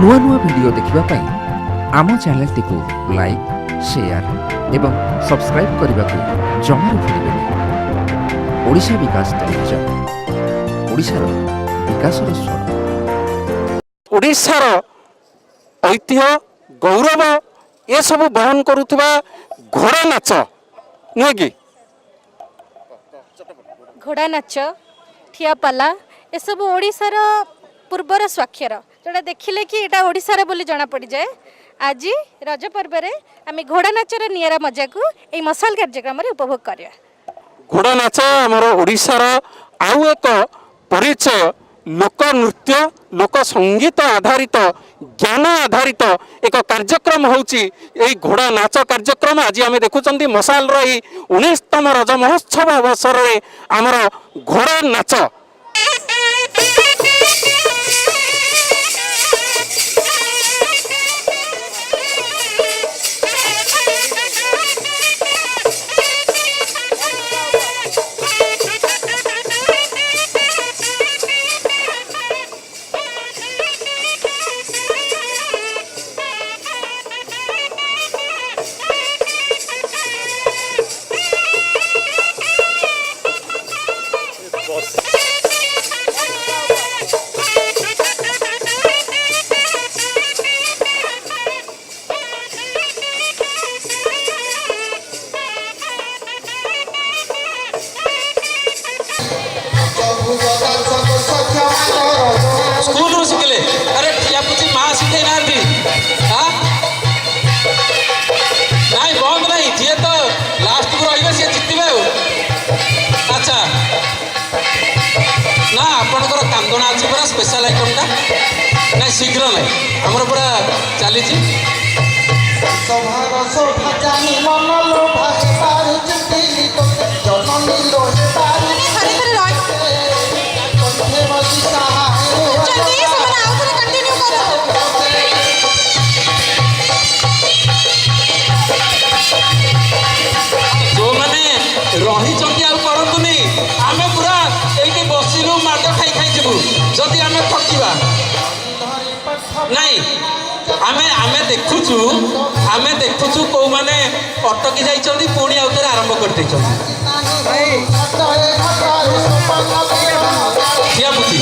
नुआ नुआ वीडियो देखिबा पई आम चैनल टिको लाइक शेयर एवं सब्सक्राइब करने को जमार भूलिबेनि। ओडिशा विकास टेलीविजन ओडिशार विकासर स्वर। ओडिशार ऐतिह्य गौरव ये सब बहन करुवा घोड़ा नाच नुहे कि घोड़ा नाच ठियापाला ये सब ओडिशार पूर्वर स्वाक्षर जोड़ा देखिले कि एटा ओडिशार बोली जना पड़ जाए। आज रज पर्व में आम घोड़ा नाचर निरा मजा को यही मसाल कार्यक्रम उपभोग करिया। घोड़ा नाच आमर ओडिशार आउ एक परिचय लोक नृत्य लोक संगीत आधारित ज्ञान आधारित एक कार्यक्रम होची यही घोड़ा नाच कार्यक्रम। आज आम देखुं मसाल रही 19तम रज महोत्सव अवसर में आमर घोड़ा नाच स्कूल शिखले। अरे ठियापुची माँ शिखे ना नाई बंद नहीं जी तो लास्ट को रही सी जितबे। अच्छा ना आपणकर कांदना अच्छी पूरा स्पेशल आइटमटा ना शीघ्र ना आमर पूरा चली जो मैंने रही करतुनि आम पूरा ये बसिलु माड़ खाई खाई जीवु जदि आम थकिबा नहीं आमे देखुचु कौ माने अटकी जाइछन्ति पुणी आउथरे आरंभ कर दैछन्ति ठियापुची।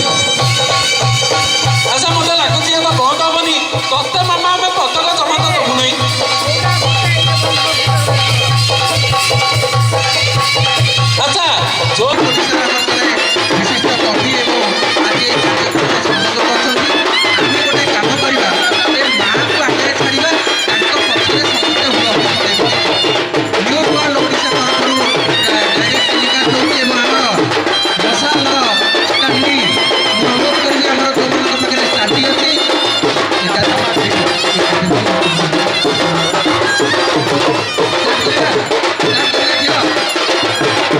अच्छा मत लगुच ये तो बंद हेनी तत्ते मामा आम पतक जमा तो देवु नहीं। अच्छा जो विशिष्ट कवि आज गोटे काम करवा माँ को आगे छाड़ा पक्षे समस्ते न्यू वर्ल्ड ओडिशा तरफ डायरेक्ट टेलीकास्ट होती मसाल स्टार्टिंग अनुरोध करी आम जो पाखे स्टार्टिंग अच्छी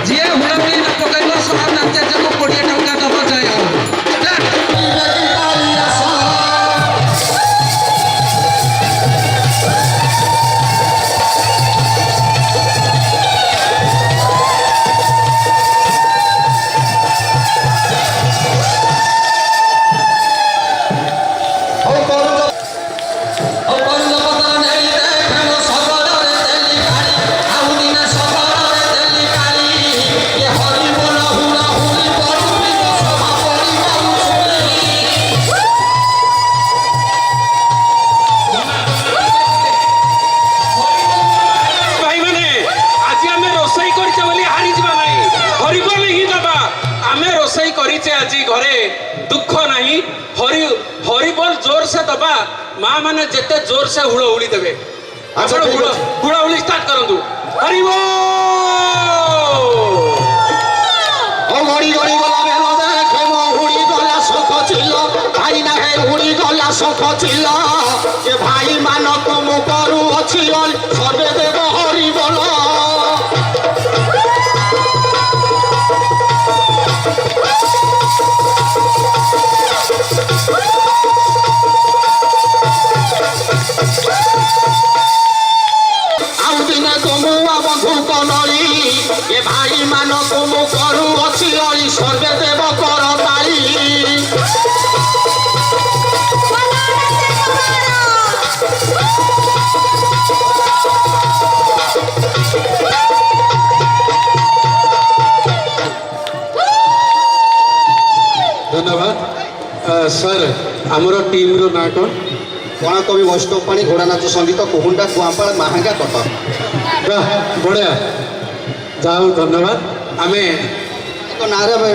जी हुड़ाहुड़ी न पकड़ सब नाचार्य को 20 टंका दब जय हो। आज घरे दुख नहीं हरिबोल जोर से दबा माँ मैंने जिते जोर से हुड़हुड़ी देवे हुड़हुड़ी स्टार्ट करंतु हरिबोल घड़ी घड़ी गला बेलो देखे मो हुड़ी गला सख चिल भाई ना है हुड़ी गला सख चिल के भाई मान तुम करू अछि सर्वे देव हरिबोल। भाई मान तुम करू अच्छी सर्वे देव कर ताली। ସାର୍ ଆମର ଟିମ୍ର ନାଁ କ'ଣ? ଗଣକବି ବୈଷ୍ଣବ ପାଣି ଘୋଡ଼ା ନାଚ ସଙ୍ଗୀତ କୋହୁଣ୍ଡା କୁଆଁପାଳ ମାହାଙ୍ଗା କଟକ। ବାଃ ବଢ଼ିଆ, ଯାହା ହଉ ଧନ୍ୟବାଦ। ଆମେ ଏକ ନାଁରେ ଆମେ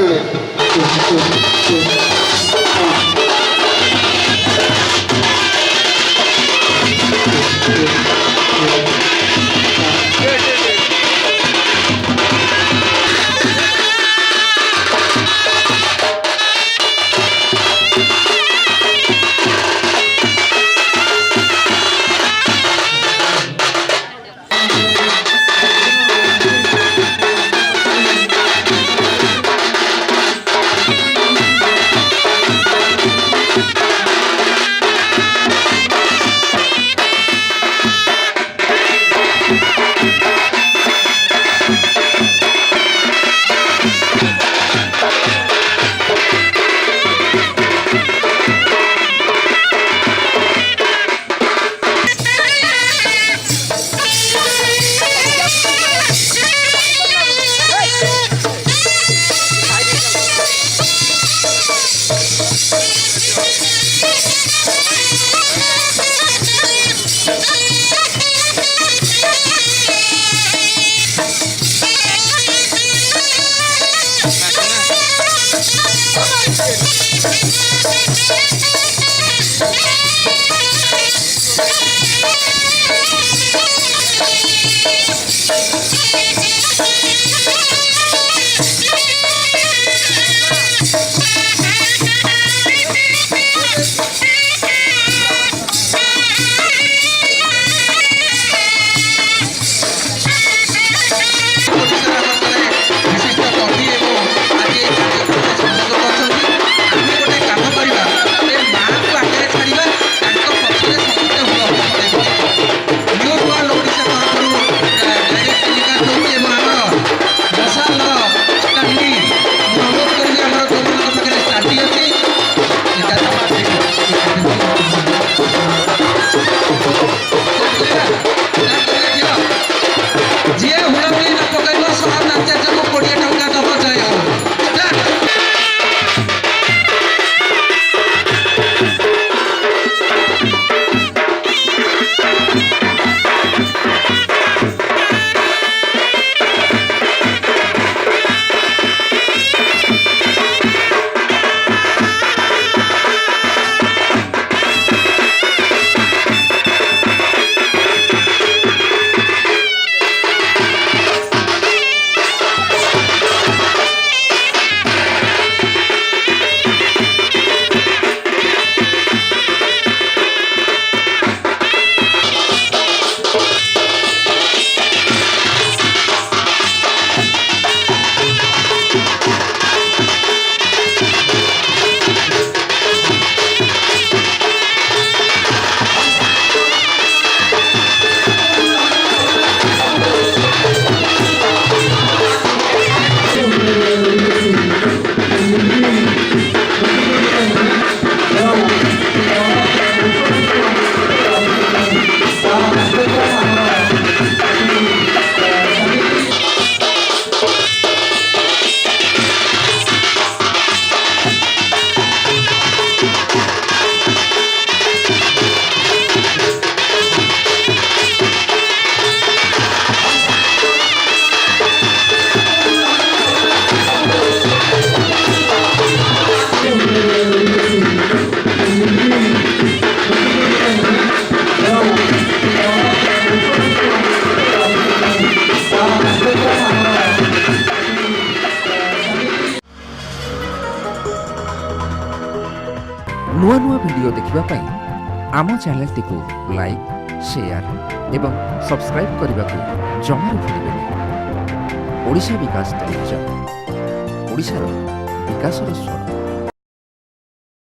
ନୂଆ ନୂଆ ଭିଡ଼ିଓ ଦେଖିବା ପାଇଁ ଆମ ଚ୍ୟାନେଲଟିକୁ ଲାଇକ୍, ସେୟାର ଏବଂ ସବସ୍କ୍ରାଇବ୍ କରିବାକୁ ଜମାରୁ ଭୁଲିବେନି। ଓଡ଼ିଶା ବିକାଶ ଟେଲିଭିଜନ, ଓଡ଼ିଶାର ବିକାଶର ସ୍ୱର।